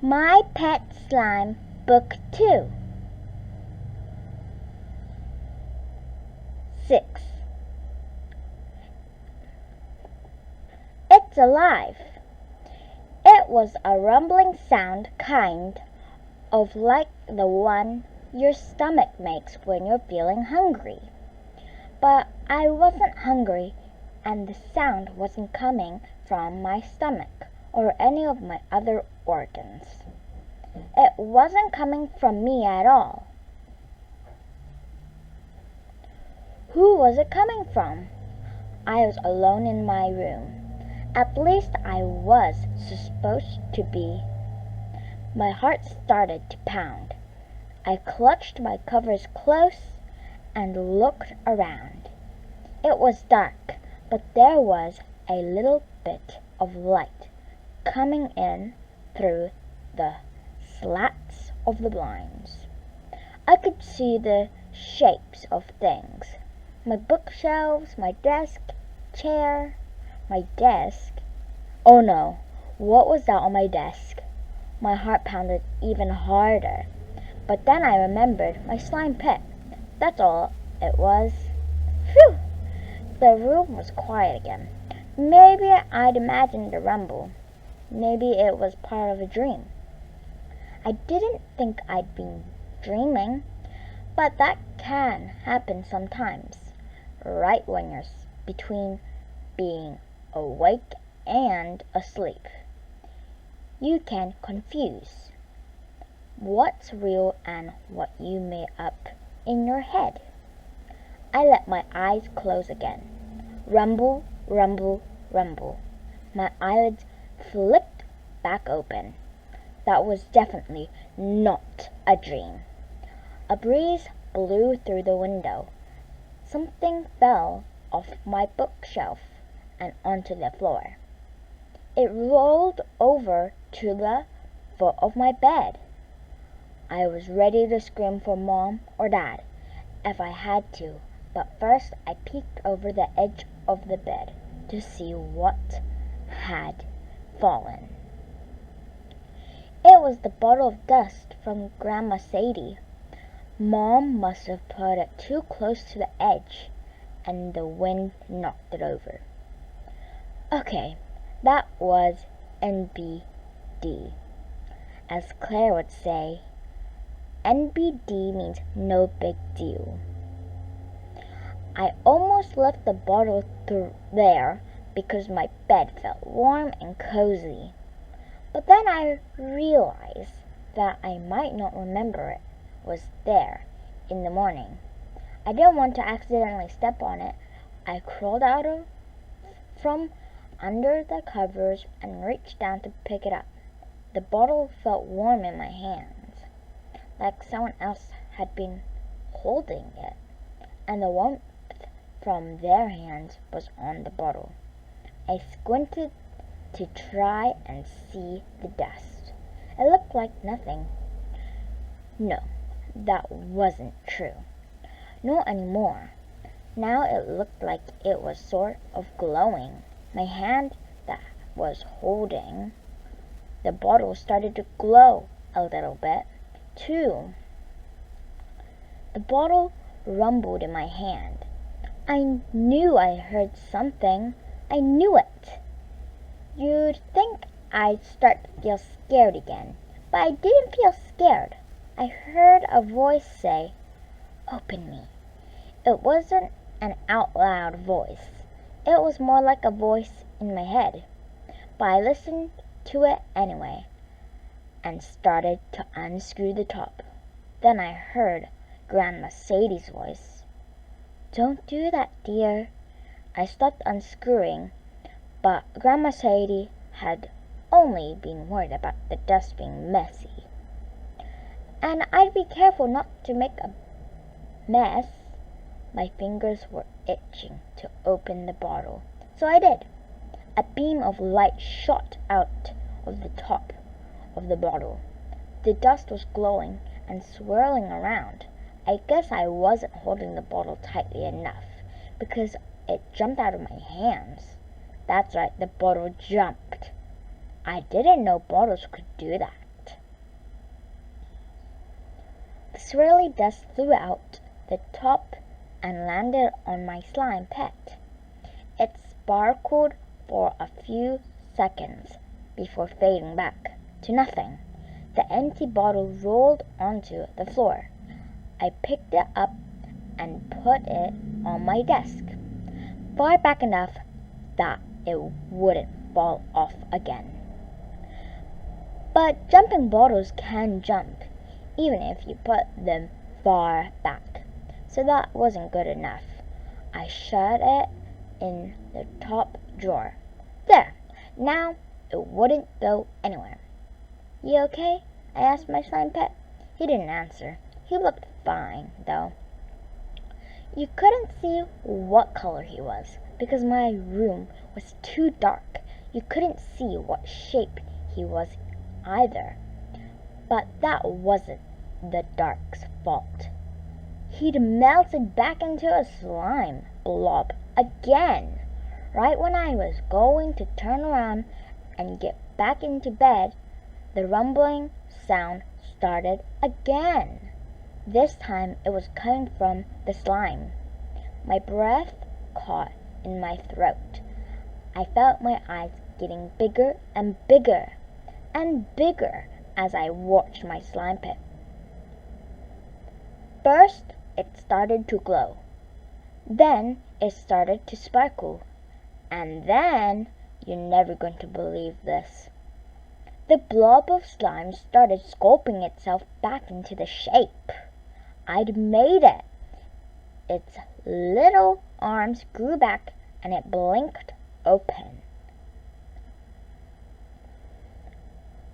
My Pet Slime, Book 2. 6. It's alive. It was a rumbling sound kind of like the one your stomach makes when you're feeling hungry. But I wasn't hungry, and the sound wasn't coming from my stomach or any of my other organs. It wasn't coming from me at all. Who was it coming from? I was alone in my room. At least I was supposed to be. My heart started to pound. I clutched my covers close and looked around. It was dark, but there was a little bit of light coming in through the slats of the blinds. I could see the shapes of things. My bookshelves, my desk, chair, my desk. Oh no, what was that on my desk? My heart pounded even harder. But then I remembered my slime pet. That's all it was. Phew! The room was quiet again. Maybe I'd imagined a rumble. Maybe it was part of a dream. I didn't think I'd been dreaming, but that can happen sometimes, right when you're between being awake and asleep. You can confuse what's real and what you made up in your head. I let my eyes close again. Rumble, rumble, rumble. My eyelids flicked back open. That was definitely not a dream. A breeze blew through the window. Something fell off my bookshelf and onto the floor. It rolled over to the foot of my bed. I was ready to scream for Mom or Dad if I had to, but first I peeked over the edge of the bed to see what had fallen. It was the bottle of dust from Grandma Sadie. Mom must have put it too close to the edge, and the wind knocked it over. Okay, that was NBD. As Claire would say, NBD means no big deal. I almost left the bottle there because my bed felt warm and cozy. But then I realized that I might not remember it was there in the morning. I didn't want to accidentally step on it. I crawled from under the covers and reached down to pick it up. The bottle felt warm in my hands, like someone else had been holding it, and the warmth from their hands was on the bottle. I squinted to try and see the dust. It looked like nothing. No, that wasn't true. Not anymore. Now it looked like it was sort of glowing. My hand that was holding the bottle started to glow a little bit, too. The bottle rumbled in my hand. I knew I heard something. I knew it. You'd think I'd start to feel scared again, but I didn't feel scared. I heard a voice say, "Open me." It wasn't an out loud voice. It was more like a voice in my head, but I listened to it anyway and started to unscrew the top. Then I heard Grandma Sadie's voice. "Don't do that, dear." I stopped unscrewing, but Grandma Sadie had only been worried about the dust being messy. And I'd be careful not to make a mess. My fingers were itching to open the bottle, so I did. A beam of light shot out of the top of the bottle. The dust was glowing and swirling around. I guess I wasn't holding the bottle tightly enough because it jumped out of my hands. That's right, the bottle jumped. I didn't know bottles could do that. swirly dust flew out the top and landed on my slime pet. It sparkled for a few seconds before fading back to nothing. The empty bottle rolled onto the floor. I picked it up and put it on my desk, far back enough that it wouldn't fall off again. But jumping bottles can jump, even if you put them far back. So that wasn't good enough. I shut it in the top drawer. There, now it wouldn't go anywhere. You okay? I asked my slime pet. He didn't answer. He looked fine, though. You couldn't see what color he was, because my room was too dark. You couldn't see what shape he was either. But that wasn't the dark's fault. He'd melted back into a slime blob again. Right when I was going to turn around and get back into bed, the rumbling sound started again. This time it was coming from the slime. My breath caught in my throat. I felt my eyes getting bigger and bigger and bigger as I watched my slime pit. First, it started to glow. Then it started to sparkle. And then, you're never going to believe this, the blob of slime started sculpting itself back into the shape I'd made it. Its little arms grew back and it blinked open.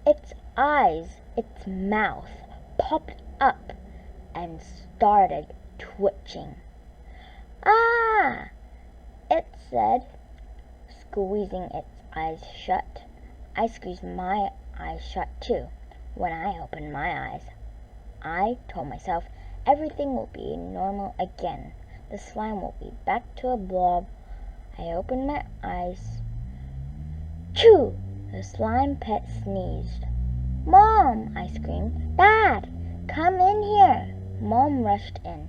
Its eyes, its mouth popped up and started twitching. Ah! It said, squeezing its eyes shut. I squeezed my eyes shut too. When I opened my eyes, I told myself everything will be normal again. The slime will be back to a blob. I opened my eyes. Choo! The slime pet sneezed. Mom! I screamed. Dad! Come in here! Mom rushed in.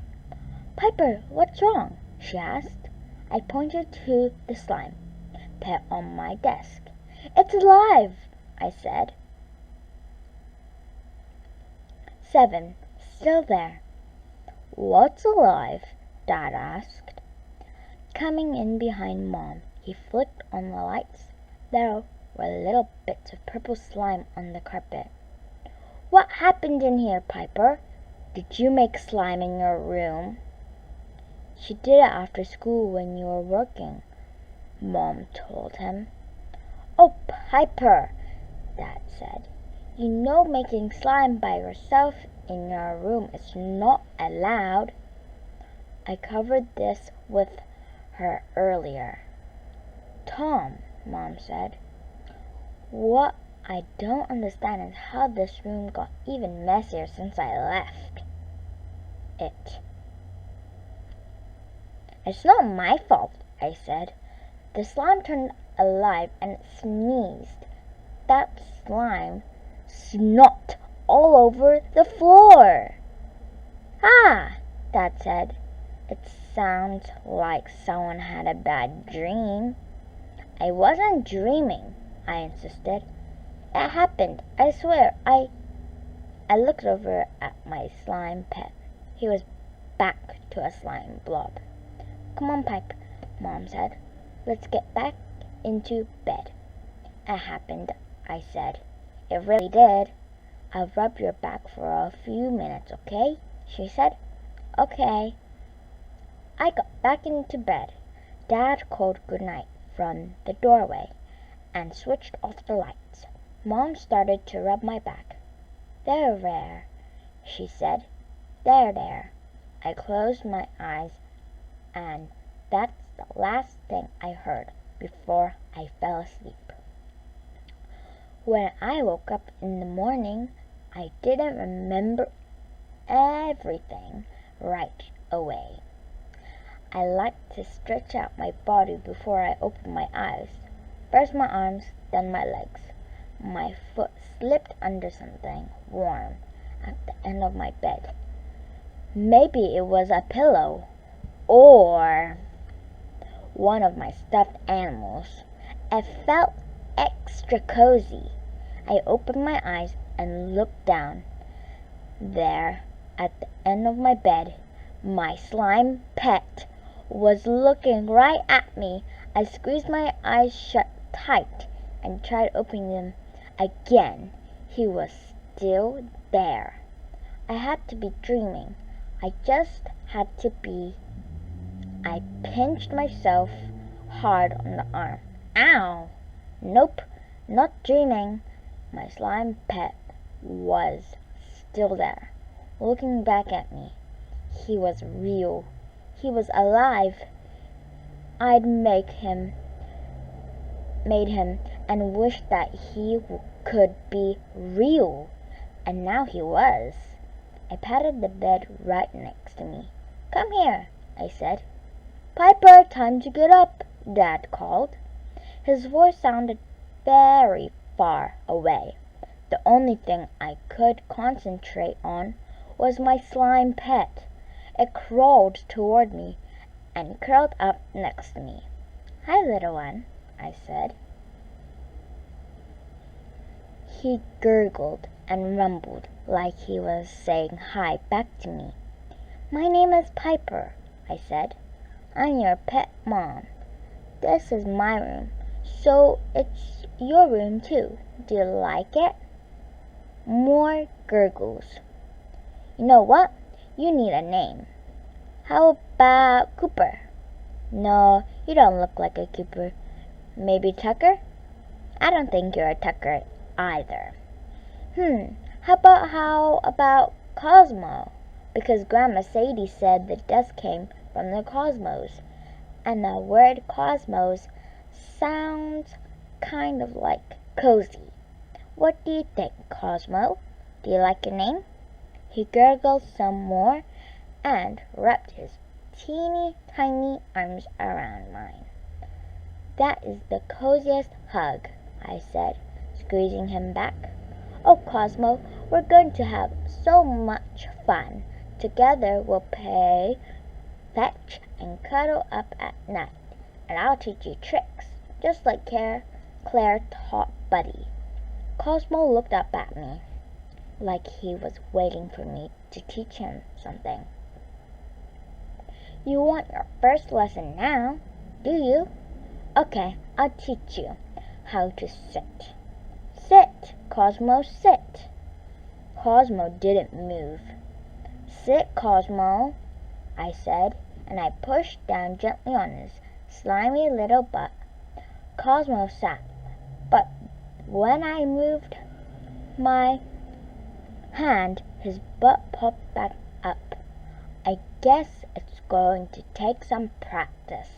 Piper, what's wrong? She asked. I pointed to the slime pet on my desk. It's alive, I said. 7. Still there. What's alive? Dad asked. Coming in behind Mom, he flicked on the lights. There were little bits of purple slime on the carpet. What happened in here, Piper? Did you make slime in your room? She did it after school when you were working, Mom told him. Oh, Piper, Dad said. You know making slime by yourself in your room is not allowed. I covered this with her earlier. Tom, Mom said. What I don't understand is how this room got even messier since I left it. It's not my fault, I said. The slime turned alive and it sneezed. That slime snot all over the floor. Ah, Dad said. It sounds like someone had a bad dream. I wasn't dreaming, I insisted. It happened, I swear. I looked over at my slime pet. He was back to a slime blob. Come on, Pipe, Mom said. Let's get back into bed. It happened, I said. It really did. I'll rub your back for a few minutes, okay? She said. Okay. I got back into bed. Dad called goodnight from the doorway and switched off the lights. Mom started to rub my back. There, she said. There. I closed my eyes, and that's the last thing I heard before I fell asleep. When I woke up in the morning, I didn't remember everything right away. I like to stretch out my body before I open my eyes. First my arms, then my legs. My foot slipped under something warm at the end of my bed. Maybe it was a pillow or one of my stuffed animals. It felt extra cozy. I opened my eyes and looked down. There, at the end of my bed, my slime pet was looking right at me. I squeezed my eyes shut tight and tried opening them again. He was still there. I had to be dreaming. I just had to be. I pinched myself hard on the arm. Ow! Nope, not dreaming. My slime pet was still there, looking back at me. He was real. He was alive. I'd made him and wished that he could be real, and now he was. I patted the bed right next to me. Come here, I said. Piper, time to get up, Dad called. His voice sounded very far away. The only thing I could concentrate on was my slime pet. It crawled toward me and curled up next to me. Hi, little one, I said. He gurgled and rumbled like he was saying hi back to me. My name is Piper, I said. I'm your pet mom. This is my room, so it's your room too. Do you like it? More gurgles. You know what? You need a name. How about Cooper? No, you don't look like a Cooper. Maybe Tucker? I don't think you're a Tucker either. How about Cosmo? Because Grandma Sadie said the dust came from the cosmos, and the word cosmos sounds kind of like cozy. What do you think, Cosmo? Do you like your name? He gurgled some more and wrapped his teeny tiny arms around mine. That is the coziest hug, I said, squeezing him back. Oh, Cosmo, we're going to have so much fun. Together we'll play fetch and cuddle up at night, and I'll teach you tricks, just like Claire taught Buddy. Cosmo looked up at me like he was waiting for me to teach him something. You want your first lesson now, do you? Okay, I'll teach you how to sit. Sit, Cosmo, sit. Cosmo didn't move. Sit, Cosmo, I said, and I pushed down gently on his slimy little butt. Cosmo sat, but when I moved my hand, his butt popped back up. I guess it's going to take some practice,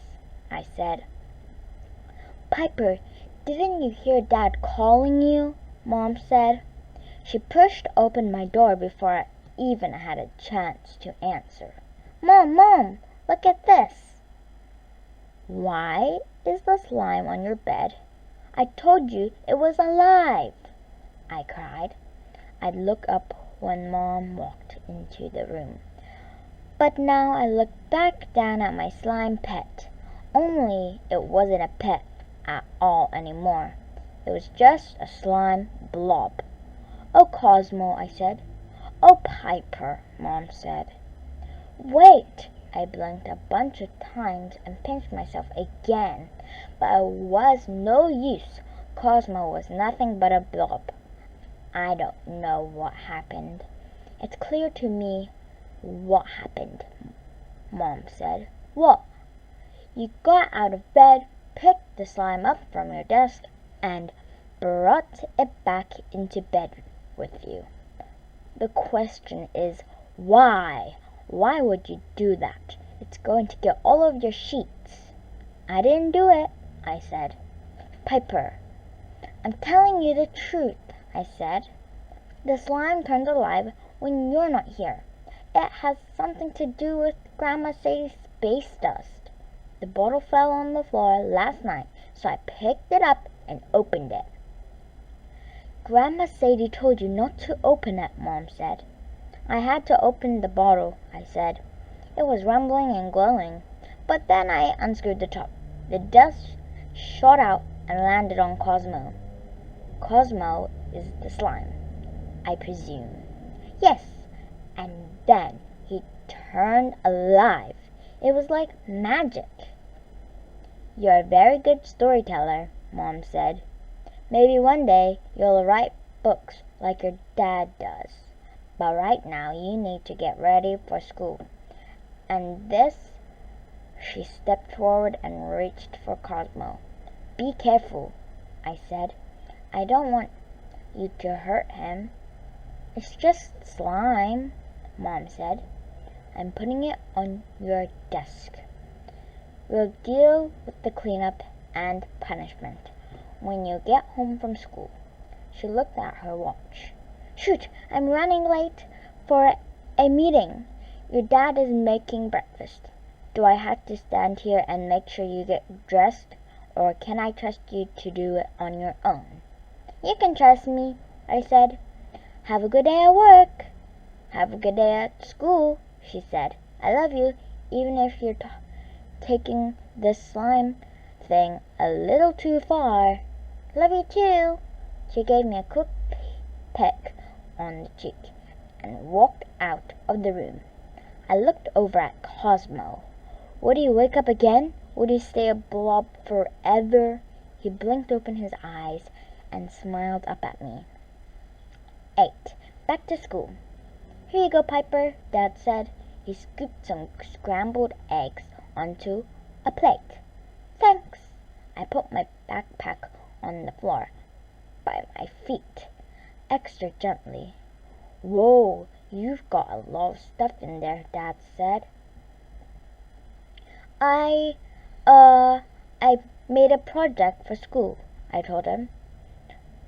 I said. Piper, didn't you hear Dad calling you? Mom said. She pushed open my door before I even had a chance to answer. Mom, look at this. Why is the slime on your bed? I told you it was alive, I cried. I'd look up when Mom walked into the room. But now I looked back down at my slime pet. Only it wasn't a pet at all anymore. It was just a slime blob. Oh, Cosmo, I said. Oh, Piper, Mom said. Wait! I blinked a bunch of times and pinched myself again, but it was no use. Cosmo was nothing but a blob. I don't know what happened. It's clear to me what happened, Mom said. What? You got out of bed, picked the slime up from your desk, and brought it back into bed with you. The question is, why? Why would you do that? It's going to get all over your sheets. I didn't do it, I said. Piper, I'm telling you the truth, I said. The slime turns alive when you're not here. It has something to do with Grandma Sadie's space dust. The bottle fell on the floor last night, so I picked it up and opened it. Grandma Sadie told you not to open it, Mom said. I had to open the bottle, I said. It was rumbling and glowing, but then I unscrewed the top. The dust shot out and landed on Cosmo. Cosmo is the slime, I presume. Yes, and then he turned alive. It was like magic. You're a very good storyteller, Mom said. Maybe one day you'll write books like your dad does. But right now you need to get ready for school. And this, she stepped forward and reached for Cosmo. Be careful, I said. I don't want you to hurt him. It's just slime, Mom said. I'm putting it on your desk. We'll deal with the cleanup and punishment when you get home from school. She looked at her watch. Shoot, I'm running late for a meeting. Your dad is making breakfast. Do I have to stand here and make sure you get dressed, or can I trust you to do it on your own? You can trust me, I said. Have a good day at work. Have a good day at school, she said. I love you, even if you're taking this slime thing a little too far. Love you too. She gave me a quick peck on the cheek and walked out of the room. I looked over at Cosmo. Would he wake up again? Would he stay a blob forever? He blinked open his eyes and smiled up at me. 8. Back to school. Here you go, Piper, Dad said. He scooped some scrambled eggs onto a plate. Thanks. I put my backpack on the floor by my feet, extra gently. Whoa, you've got a lot of stuff in there, Dad said. I made a project for school, I told him.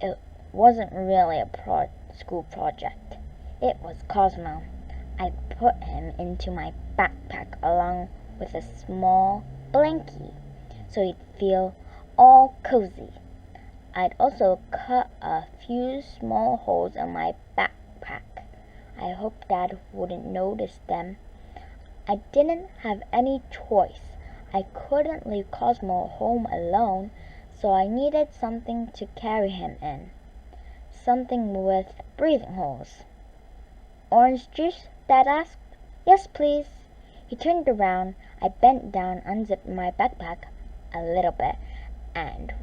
It wasn't really a school project. It was Cosmo. I put him into my backpack along with a small blankie so he'd feel all cozy. I'd also cut a few small holes in my backpack. I hoped Dad wouldn't notice them. I didn't have any choice. I couldn't leave Cosmo home alone, so I needed something to carry him in. Something with breathing holes. Orange juice? Dad asked. Yes, please. He turned around. I bent down, unzipped my backpack a little bit, and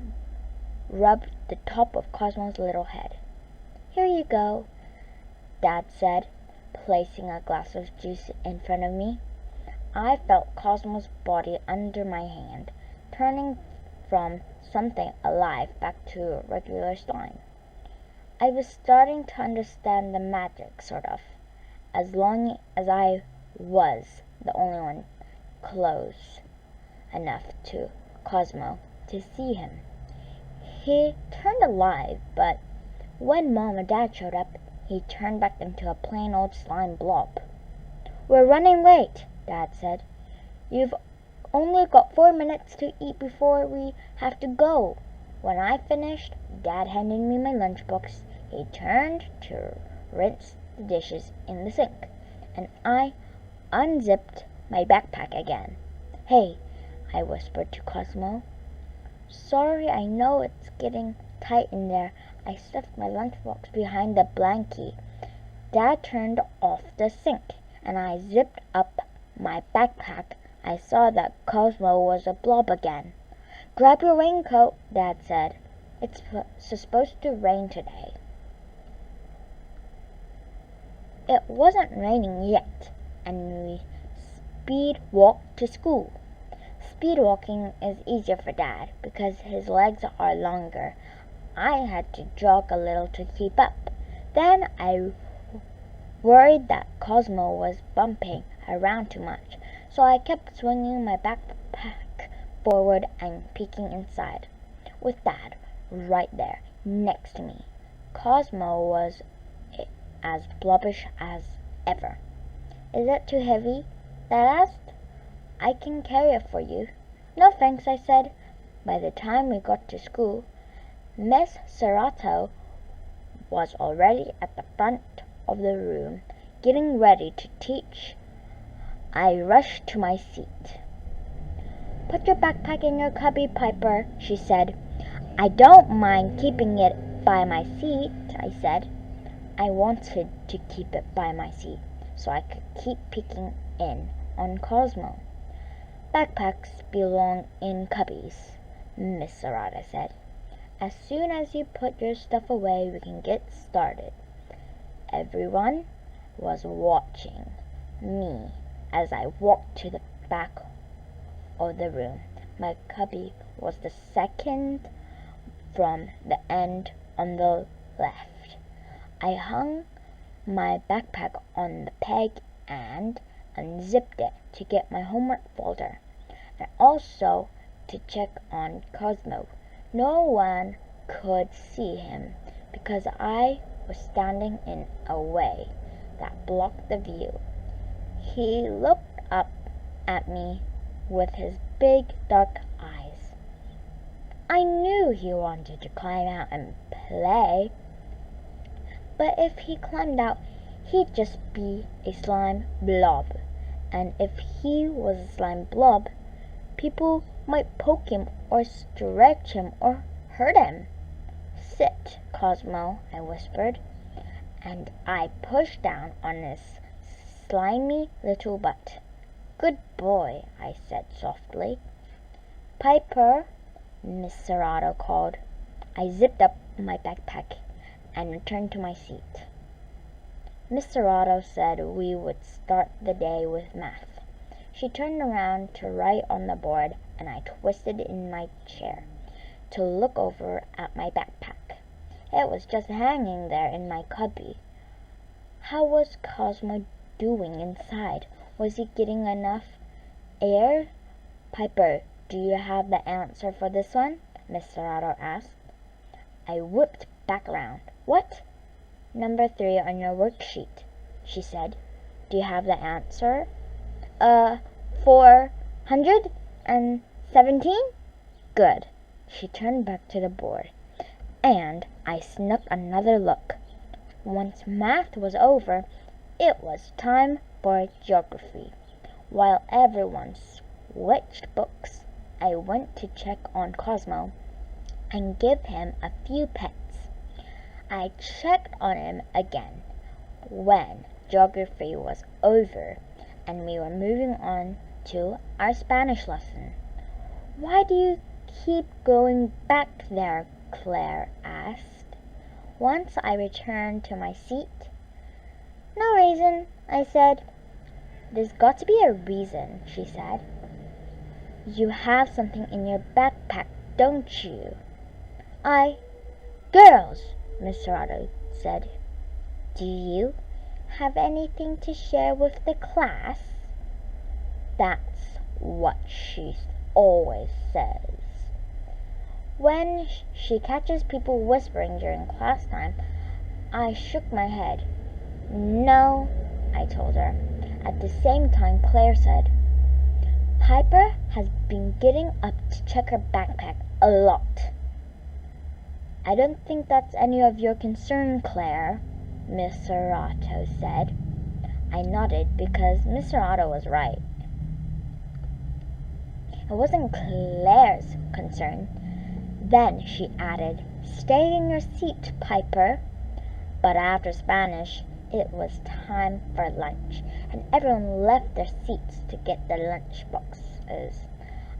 rubbed the top of Cosmo's little head. Here you go, Dad said, placing a glass of juice in front of me. I felt Cosmo's body under my hand, turning from something alive back to regular slime. I was starting to understand the magic, sort of, as long as I was the only one close enough to Cosmo to see him. He turned alive, but when Mom and Dad showed up, he turned back into a plain old slime blob. We're running late, Dad said. You've only got 4 minutes to eat before we have to go. When I finished, Dad handed me my lunchbox. He turned to rinse the dishes in the sink, and I unzipped my backpack again. Hey, I whispered to Cosmo. Sorry, I know it's getting tight in there. I stuffed my lunchbox behind the blankie. Dad turned off the sink, and I zipped up my backpack. I saw that Cosmo was a blob again. Grab your raincoat, Dad said. It's supposed to rain today. It wasn't raining yet, and we speed walked to school. Speed walking is easier for Dad because his legs are longer. I had to jog a little to keep up. Then I worried that Cosmo was bumping around too much, so I kept swinging my backpack forward and peeking inside, with Dad right there next to me. Cosmo was as blobbish as ever. Is it too heavy? Dad asked. I can carry it for you. No thanks, I said. By the time we got to school, Miss Serrato was already at the front of the room, getting ready to teach, I rushed to my seat. "Put your backpack in your cubby, Piper," she said. "I don't mind keeping it by my seat," I said. I wanted to keep it by my seat so I could keep peeking in on Cosmo. "Backpacks belong in cubbies," Miss Serrata said. "As soon as you put your stuff away, we can get started." Everyone was watching me as I walked to the back of the room. My cubby was the second from the end on the left. I hung my backpack on the peg and unzipped it to get my homework folder, and also to check on Cosmo. No one could see him because I was standing in a way that blocked the view. He looked up at me with his big dark eyes. I knew he wanted to climb out and play, but if he climbed out, he'd just be a slime blob. And if he was a slime blob, people might poke him or stretch him or hurt him. "Sit, Cosmo," I whispered, and I pushed down on his slimy little butt. "Good boy," I said softly. "Piper," Miss Serrata called. I zipped up my backpack and returned to my seat. Miss Serrata said we would start the day with math. She turned around to write on the board, and I twisted in my chair to look over at my backpack. It was just hanging there in my cubby. How was Cosmo doing inside? Was he getting enough air? "Piper, do you have the answer for this one?" Miss Serrata asked. I whipped back around. "What?" "Number 3 on your worksheet," she said. "Do you have the answer?" 417? Good." She turned back to the board, and I snuck another look. Once math was over, it was time for geography. While everyone switched books, I went to check on Cosmo and give him a few pets. I checked on him again when geography was over and we were moving on to our Spanish lesson. "Why do you keep going back there?" Claire asked. Once I returned to my seat. "No reason," I said. "There's got to be a reason," she said. "You have something in your backpack, don't you?" "Girls," Miss Serrata said, "do you have anything to share with the class?" That's what she always says. When she catches people whispering during class time, I shook my head. "No," I told her. At the same time, Claire said, "Piper has been getting up to check her backpack a lot." "I don't think that's any of your concern, Claire," Miss Serrata said. I nodded because Miss Serrata was right. It wasn't Claire's concern. Then she added, "Stay in your seat, Piper." But after Spanish, it was time for lunch, and everyone left their seats to get their lunch boxes.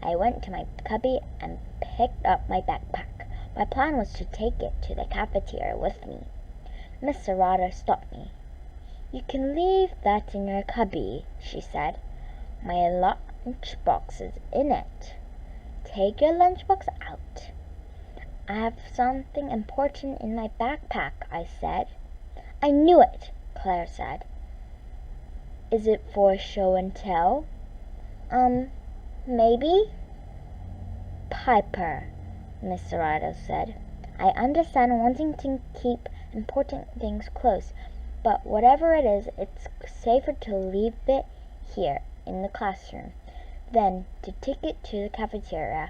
I went to my cubby and picked up my backpack. My plan was to take it to the cafeteria with me. Miss Serrata stopped me. "You can leave that in your cubby," she said. "My lunch box is in it. Take your lunchbox out." "I have something important in my backpack," I said. "I knew it," Claire said. "Is it for show and tell?" Maybe." "Piper," Miss Serrata said, "I understand wanting to keep important things close, but whatever it is, it's safer to leave it here in the classroom than to take it to the cafeteria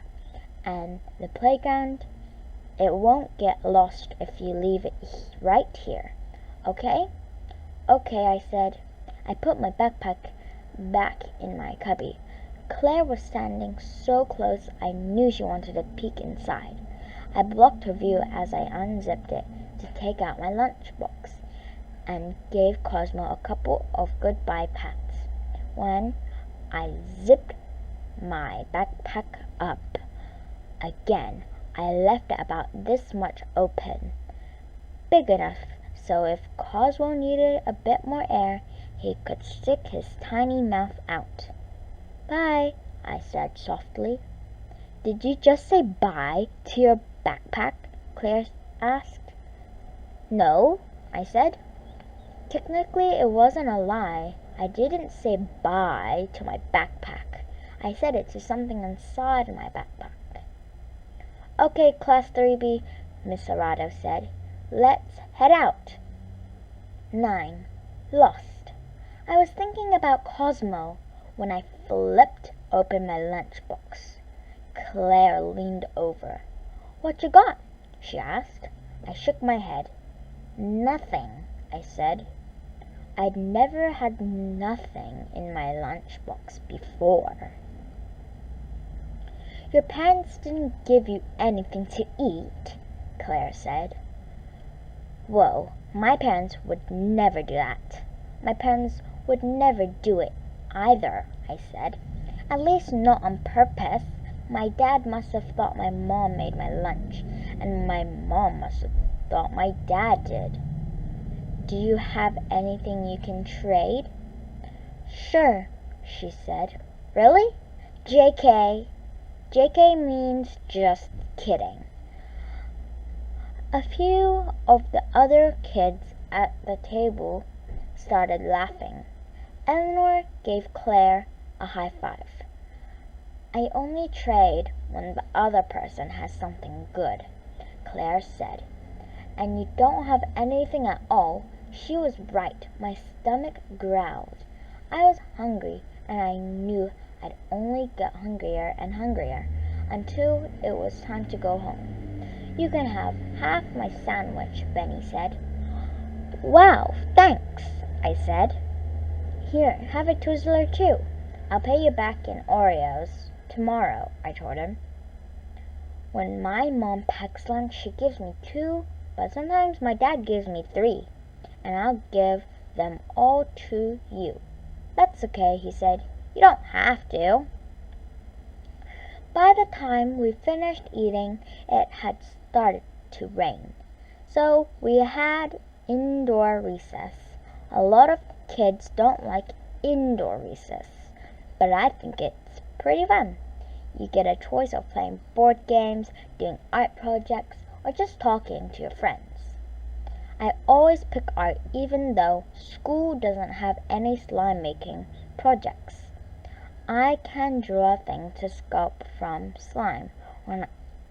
and the playground. It won't get lost if you leave it right here. Okay?" "Okay," I said. I put my backpack back in my cubby. Claire was standing so close I knew she wanted to peek inside. I blocked her view as I unzipped it to take out my lunchbox and gave Cosmo a couple of goodbye pats. When I zipped my backpack up again, I left it about this much open, big enough so if Cosmo needed a bit more air, he could stick his tiny mouth out. "Bye," I said softly. "Did you just say bye to your backpack?" Claire asked. "No," I said. Technically, it wasn't a lie. I didn't say bye to my backpack. I said it to something inside my backpack. "Okay, Class 3B," Miss Arado said. "Let's head out." 9. Lost. I was thinking about Cosmo when I flipped open my lunchbox. Claire leaned over. "What you got?" she asked. I shook my head. "Nothing," I said. I'd never had nothing in my lunchbox before. "Your parents didn't give you anything to eat," Claire said. "Whoa, my parents would never do that." "My parents would never do it either," I said. "At least not on purpose. My dad must have thought my mom made my lunch, and my mom must have thought my dad did." "Do you have anything you can trade?" "Sure," she said. "Really?" JK. JK means just kidding. A few of the other kids at the table started laughing. Eleanor gave Claire a high five. "I only trade when the other person has something good," Claire said. "And you don't have anything at all." She was right. My stomach growled. I was hungry, and I knew I'd only get hungrier and hungrier until it was time to go home. "You can have half my sandwich," Benny said. "Wow, thanks," I said. "Here, have a Twizzler too. I'll pay you back in Oreos tomorrow," I told him. When my mom packs lunch, she gives me 2, but sometimes my dad gives me 3, and I'll give them all to you. "That's okay," he said. "You don't have to." By the time we finished eating, it had started to rain, so we had indoor recess. A lot of kids don't like indoor recess, but I think it's pretty fun. You get a choice of playing board games, doing art projects, or just talking to your friends. I always pick art even though school doesn't have any slime making projects. I can draw things to sculpt from slime when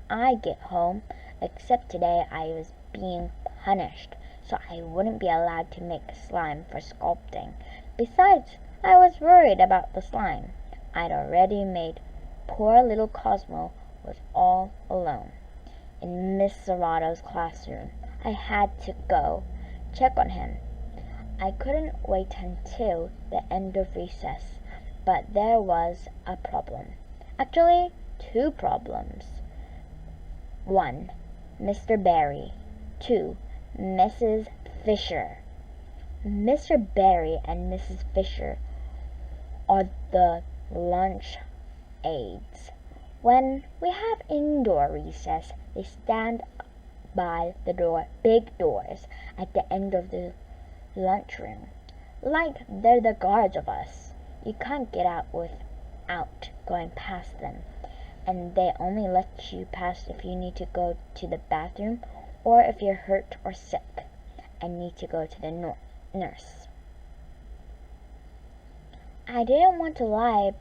I get home, except today I was being punished, so I wouldn't be allowed to make slime for sculpting. Besides, I was worried about the slime I'd already made. Poor little Cosmo was all alone in Miss Serrato's classroom. I had to go check on him. I couldn't wait until the end of recess, but there was a problem. Actually, 2 problems. 1. Mr. Barry. 2. Mrs. Fisher. Mr. Barry and Mrs. Fisher are the lunch aides. When we have indoor recess, they stand by the big doors at the end of the lunchroom, like they're the guards of us. You can't get out without going past them, and they only let you pass if you need to go to the bathroom or if you're hurt or sick and need to go to the nurse. I didn't want to lie,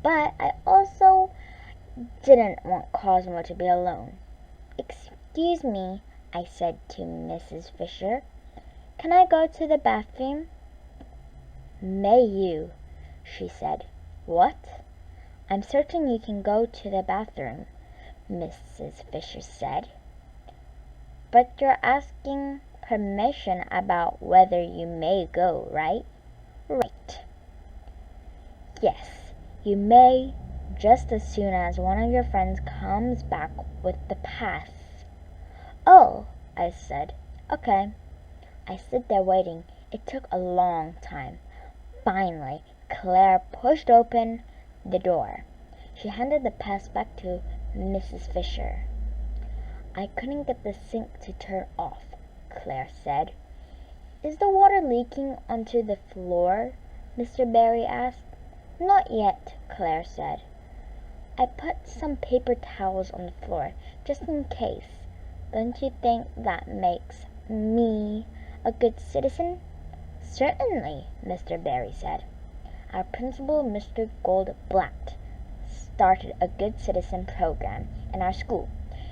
but I also didn't want Cosmo to be alone. "Excuse me," I said to Mrs. Fisher. "Can I go to the bathroom?" "May you," she said. "What?" "I'm certain you can go to the bathroom," Mrs. Fisher said. "But you're asking permission about whether you may go, right?" "Right. Yes, you may, just as soon as one of your friends comes back with the pass. Oh, I said. Okay. I stood there waiting. It took a long time. Finally, Claire pushed open the door. She handed the pass back to Mrs. Fisher. I couldn't get the sink to turn off, Claire said. Is the water leaking onto the floor? Mr. Barry asked. Not yet, Claire said. I put some paper towels on the floor, just in case. Don't you think that makes me a good citizen? Certainly, Mr. Barry said. Our principal, Mr. Goldblatt, started a good citizen program in our school.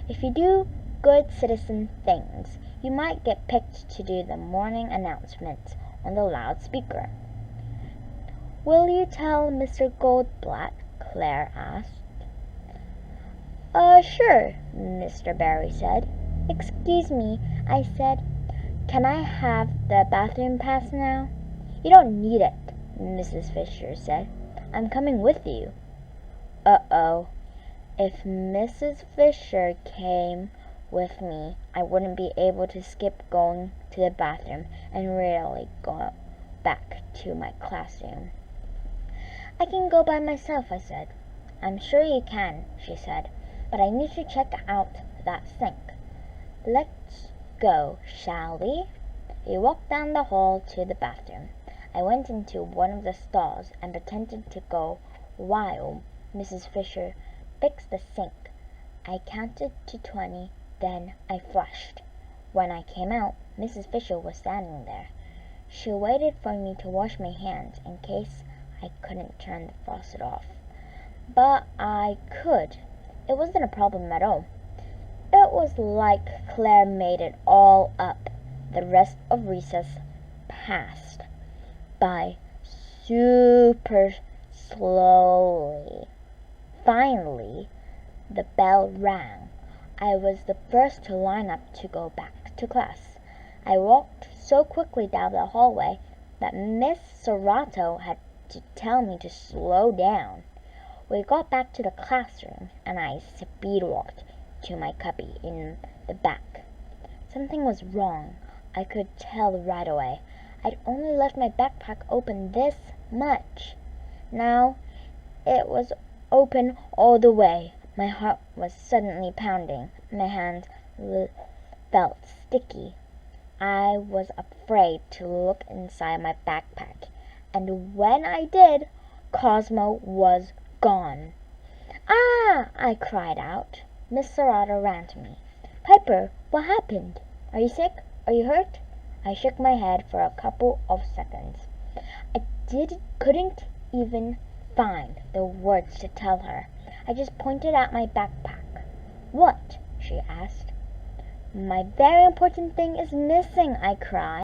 If you do good citizen things, you might get picked to do the morning announcements on the loudspeaker. Will you tell Mr. Goldblatt? Claire asked. Sure, Mr. Barry said. Excuse me, I said. Can I have the bathroom pass now? You don't need it, Mrs. Fisher said. I'm coming with you. Uh-oh. If Mrs. Fisher came with me, I wouldn't be able to skip going to the bathroom and really go back to my classroom. I can go by myself, I said. I'm sure you can, she said, but I need to check out that sink. Let's go, shall we? We walked down the hall to the bathroom. I went into one of the stalls and pretended to go while Mrs. Fisher fixed the sink. I counted to 20, then I flushed. When I came out, Mrs. Fisher was standing there. She waited for me to wash my hands in case I couldn't turn the faucet off. But I could. It wasn't a problem at all. It was like Claire made it all up. The rest of recess passed by super slowly. Finally, the bell rang. I was the first to line up to go back to class. I walked so quickly down the hallway that Miss Serrato had to tell me to slow down. We got back to the classroom, and I speed walked to my cubby in the back. Something was wrong. I could tell right away. I'd only left my backpack open this much. Now it was open all the way. My heart was suddenly pounding. My hands felt sticky. I was afraid to look inside my backpack, and when I did, Cosmo was gone. Ah! I cried out. Miss Serrato ran to me. Piper, what happened? Are you sick? Are you hurt? I shook my head for a couple of seconds. I couldn't even find the words to tell her. I just pointed at my backpack. What? She asked. My very important thing is missing, I cried.